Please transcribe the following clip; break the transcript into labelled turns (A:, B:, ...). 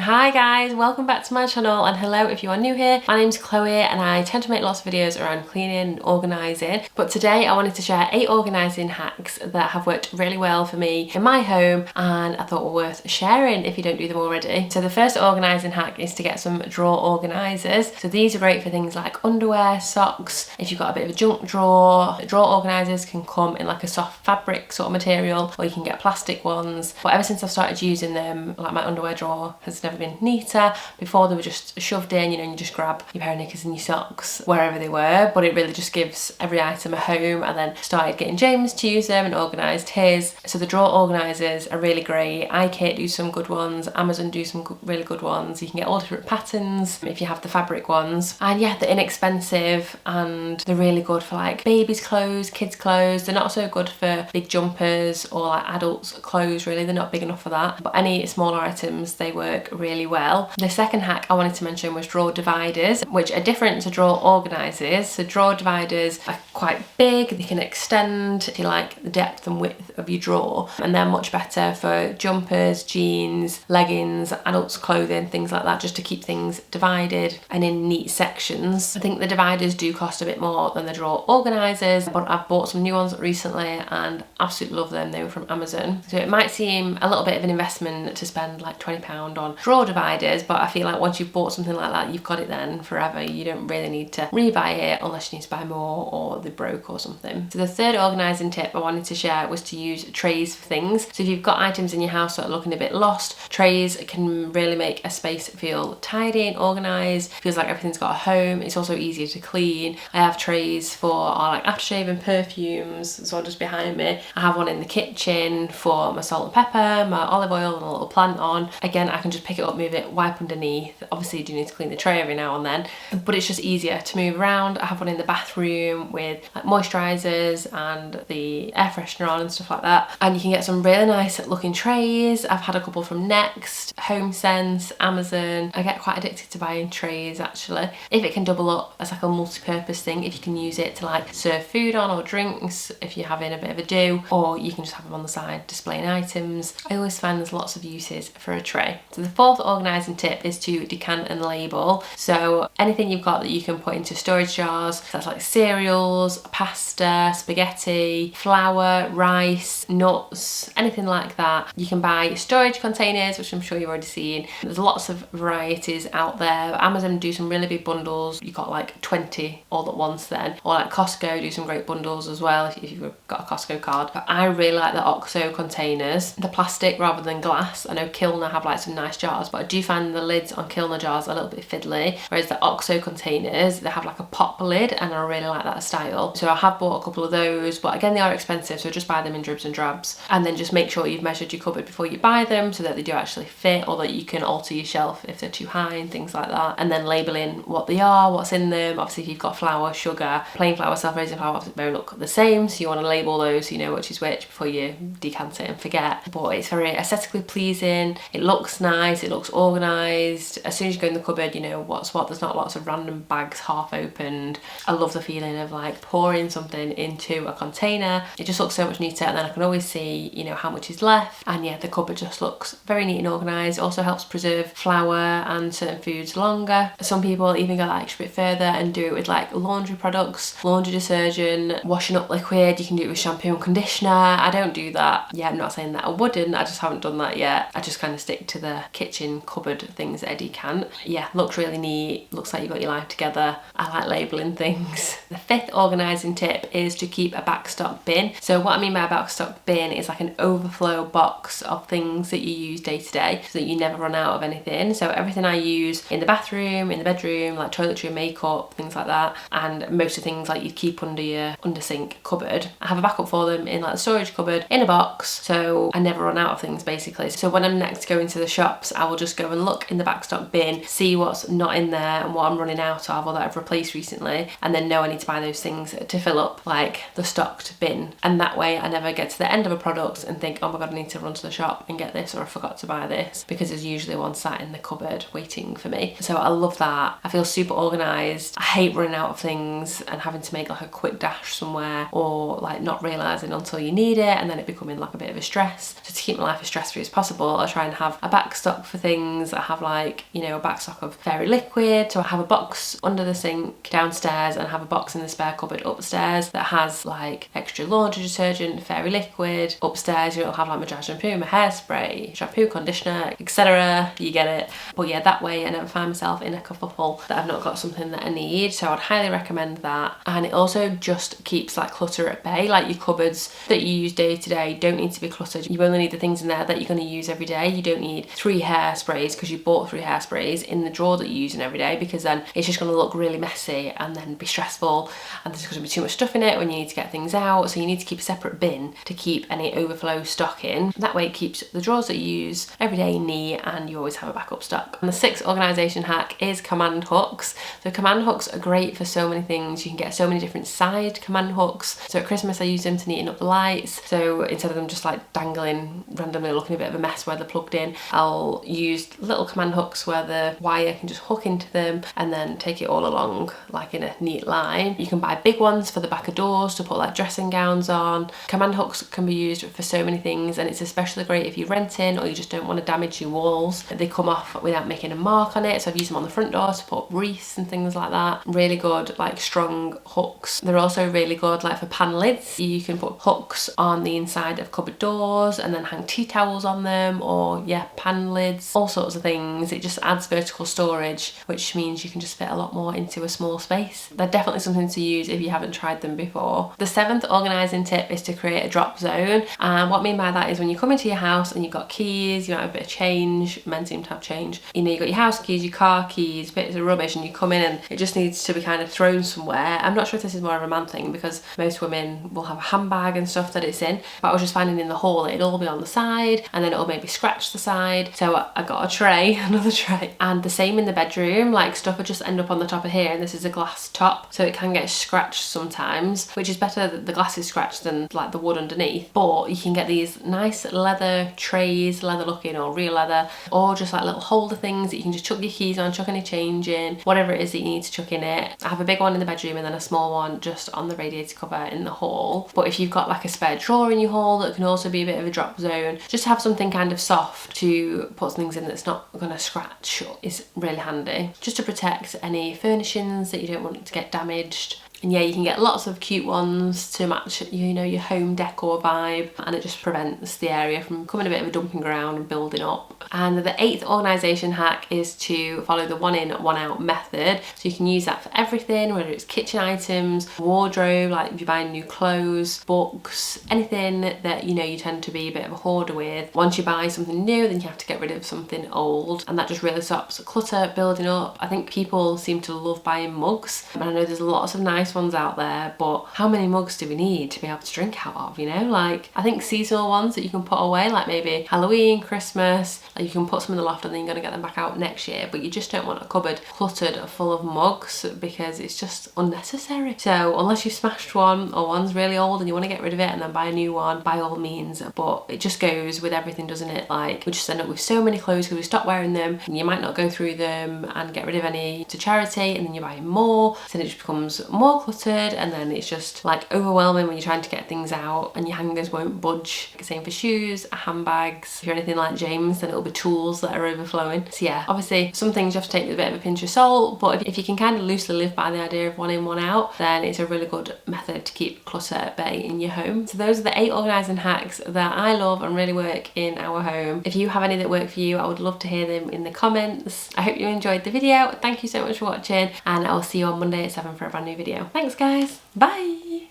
A: Hi guys, welcome back to my channel, and hello if you are new here. My name's Chloe and I tend to make lots of videos around cleaning and organising, but today I wanted to share 8 organising hacks that have worked really well for me in my home and I thought were worth sharing if you don't do them already. So the first organising hack is to get some drawer organisers. So these are great for things like underwear, socks. If you've got a bit of a junk drawer organisers can come in like a soft fabric sort of material, or you can get plastic ones. But ever since I've started using them, like my underwear drawer has never been neater. Before they were just shoved in, you know, and you just grab your pair of knickers and your socks wherever they were, but it really just gives every item a home. And then started getting James to use them and organised his. So the drawer organisers are really great. iKit do some good ones, Amazon do some really good ones. You can get all different patterns if you have the fabric ones, and yeah, they're inexpensive and they're really good for like babies' clothes, kids' clothes. They're not so good for big jumpers or like adults' clothes, really. They're not big enough for that, but any smaller items, they work really well. The second hack I wanted to mention was drawer dividers, which are different to drawer organisers. So drawer dividers are quite big, they can extend if you like the depth and width of your drawer, and they're much better for jumpers, jeans, leggings, adults' clothing, things like that, just to keep things divided and in neat sections. I think the dividers do cost a bit more than the drawer organisers, but I've bought some new ones recently and absolutely love them. They were from Amazon. So it might seem a little bit of an investment to spend like £20 on drawer dividers, but I feel like once you've bought something like that, you've got it then forever. You don't really need to rebuy it unless you need to buy more or they broke or something. So the third organising tip I wanted to share was to use trays for things. So if you've got items in your house that are looking a bit lost, trays can really make a space feel tidy and organised. Feels like everything's got a home. It's also easier to clean. I have trays for our like aftershave and perfumes, so just behind me. I have one in the kitchen for my salt and pepper, my olive oil and a little plant on. Again, I can just pick it up, move it, wipe underneath. Obviously you do need to clean the tray every now and then, but it's just easier to move around. I have one in the bathroom with like moisturisers and the air freshener on and stuff like that, and you can get some really nice looking trays. I've had a couple from Next, HomeSense, Amazon. I get quite addicted to buying trays actually. If it can double up as like a multi-purpose thing, if you can use it to like serve food on or drinks if you're having a bit of a do, or you can just have them on the side displaying items. I always find there's lots of uses for a tray. So the fourth organising tip is to decant and label. So anything you've got that you can put into storage jars, so that's like cereals, pasta, spaghetti, flour, rice, nuts, anything like that. You can buy storage containers, which I'm sure you've already seen. There's lots of varieties out there. Amazon do some really big bundles. You got like 20 all at once then, or like Costco do some great bundles as well if you've got a Costco card. But I really like the OXO containers, the plastic rather than glass. I know Kilner have like some nice jars, but I do find the lids on Kilner jars a little bit fiddly, whereas the OXO containers, they have like a pop lid and I really like that style. So I have bought a couple of those, but again they are expensive, so just buy them in dribs and drabs, and then just make sure you've measured your cupboard before you buy them so that they do actually fit, or that you can alter your shelf if they're too high and things like that, and then labelling what they are, what's in them. Obviously if you've got flour, sugar, plain flour, self-raising flour, they look the same, so you want to label those so you know which is which before you decant it and forget. But it's very aesthetically pleasing, it looks nice, it looks organised. As soon as you go in the cupboard, you know what's what. There's not lots of random bags half opened. I love the feeling of like pouring something into a container. It just looks so much neater, and then I can always see, you know, how much is left, and yeah, the cupboard just looks very neat and organised. It also helps preserve flour and certain foods longer. Some people even go that extra bit further and do it with like laundry products, laundry detergent, washing up liquid. You can do it with shampoo and conditioner. I don't do that. Yeah, I'm not saying that I wouldn't, I just haven't done that yet. I just kind of stick to the kitchen cupboard things that I decant. Yeah, looks really neat, looks like you've got your life together. I like labelling things. The fifth organising tip is to keep a backstock bin. So what I mean by a backstock bin is like an overflow box of things that you use day to day so that you never run out of anything. So everything I use in the bathroom, in the bedroom, like toiletry, makeup, things like that, and most of the things like you keep under your under sink cupboard, I have a backup for them in like the storage cupboard in a box, so I never run out of things basically. So when I'm next going to the shops, I will just go and look in the backstock bin, see what's not in there and what I'm running out of or that I've replaced recently, and then know I need to buy those things to fill up like the stocked bin. And that way I never get to the end of a product and think, oh my god, I need to run to the shop and get this, or I forgot to buy this, because there's usually one sat in the cupboard waiting for me. So I love that. I feel super organised. I hate running out of things and having to make like a quick dash somewhere, or like not realising until you need it and then it becoming like a bit of a stress. So to keep my life as stress free as possible, I try and have a backstock for things. I have like, you know, a backstock of fairy liquid. So I have a box under the sink downstairs and I have a box in the spare cupboard upstairs that has like extra laundry detergent, fairy liquid. Upstairs you'll have like my dry shampoo, my hairspray, shampoo, conditioner, etc. You get it. But yeah, that way I never find myself in a kerfuffle that I've not got something that I need. So I'd highly recommend that. And it also just keeps like clutter at bay. Like your cupboards that you use day to day don't need to be cluttered. You only need the things in there that you're going to use every day. You don't need 3 hairsprays because you bought 3 hairsprays in the drawer that you're using every day, because then it's just going to look really messy and then be stressful, and there's going to be too much stuff in it when you need to get things out. So you need to keep a separate bin to keep any overflow stock in. That way it keeps the drawers that you use every day neat and you always have a backup stock. And the 6th organisation hack is command hooks. So command hooks are great for so many things. You can get so many different side command hooks. So at Christmas I use them to neaten up the lights. So instead of them just like dangling randomly looking a bit of a mess where they're plugged in, I'll use little command hooks where the wire can just hook into them and then take it all along like in a neat line. You can buy big ones for the back of doors to put like dressing gowns on. Command hooks can be used for so many things, and it's especially great if you're renting or you just don't want to damage your walls. They come off without making a mark on it, so I've used them on the front door to put wreaths and things like that. Really good like strong hooks. They're also really good like for pan lids. You can put hooks on the inside of cupboard doors and then hang tea towels on them, or yeah, pan lids, all sorts of things. It just adds vertical storage, which means you can just fit a lot more into a small space. They're definitely something to use if you haven't tried them before. The 7th organising tip is to create a drop zone, and what I mean by that is when you come into your house and you've got keys, you might have a bit of change, men seem to have change, you know, you've got your house keys, your car keys, bits of rubbish, and you come in and it just needs to be kind of thrown somewhere. I'm not sure if this is more of a man thing because most women will have a handbag and stuff that it's in, but I was just finding in the hall it'd all be on the side and then it'll maybe scratch the side. So I got a tray, another tray, and the same in the bedroom, like stuff would just end up on the top of here, and this is a glass top, so it can get scratched sometimes, which is better that the glass is scratched than like the wood underneath. But you can get these nice leather trays, leather looking or real leather, or just like little holder things that you can just chuck your keys on, chuck any change in, whatever it is that you need to chuck in it. I have a big one in the bedroom and then a small one just on the radiator cover in the hall. But if you've got like a spare drawer in your hall, that can also be a bit of a drop zone, just to have something kind of soft to put things in that's not going to scratch is really handy, just to protect any furnishings that you don't want to get damaged. And yeah, you can get lots of cute ones to match, you know, your home decor vibe, and it just prevents the area from becoming a bit of a dumping ground and building up. And the 8th organisation hack is to follow the 1 in, 1 out method. So you can use that for everything, whether it's kitchen items, wardrobe, like if you're buying new clothes, books, anything that you know you tend to be a bit of a hoarder with. Once you buy something new, then you have to get rid of something old, and that just really stops clutter building up. I think people seem to love buying mugs, and I know there's lots of nice ones out there, but how many mugs do we need to be able to drink out of, you know? Like I think seasonal ones that you can put away, like maybe Halloween, Christmas, like you can put some in the loft and then you're going to get them back out next year, but you just don't want a cupboard cluttered full of mugs because it's just unnecessary. So unless you've smashed one or one's really old and you want to get rid of it and then buy a new one, by all means. But it just goes with everything, doesn't it? Like we just end up with so many clothes because we stop wearing them, and you might not go through them and get rid of any to charity, and then you're buying more, so then it just becomes more cluttered, and then it's just like overwhelming when you're trying to get things out and your hangers won't budge. Same for shoes, handbags. If you're anything like James, then it'll be tools that are overflowing. So yeah, obviously some things you have to take with a bit of a pinch of salt, but if you can kind of loosely live by the idea of 1 in, 1 out, then it's a really good method to keep clutter at bay in your home. So those are the 8 organising hacks that I love and really work in our home. If you have any that work for you, I would love to hear them in the comments. I hope you enjoyed the video. Thank you so much for watching, and I'll see you on Monday at 7 for a brand new video. Thanks guys, bye!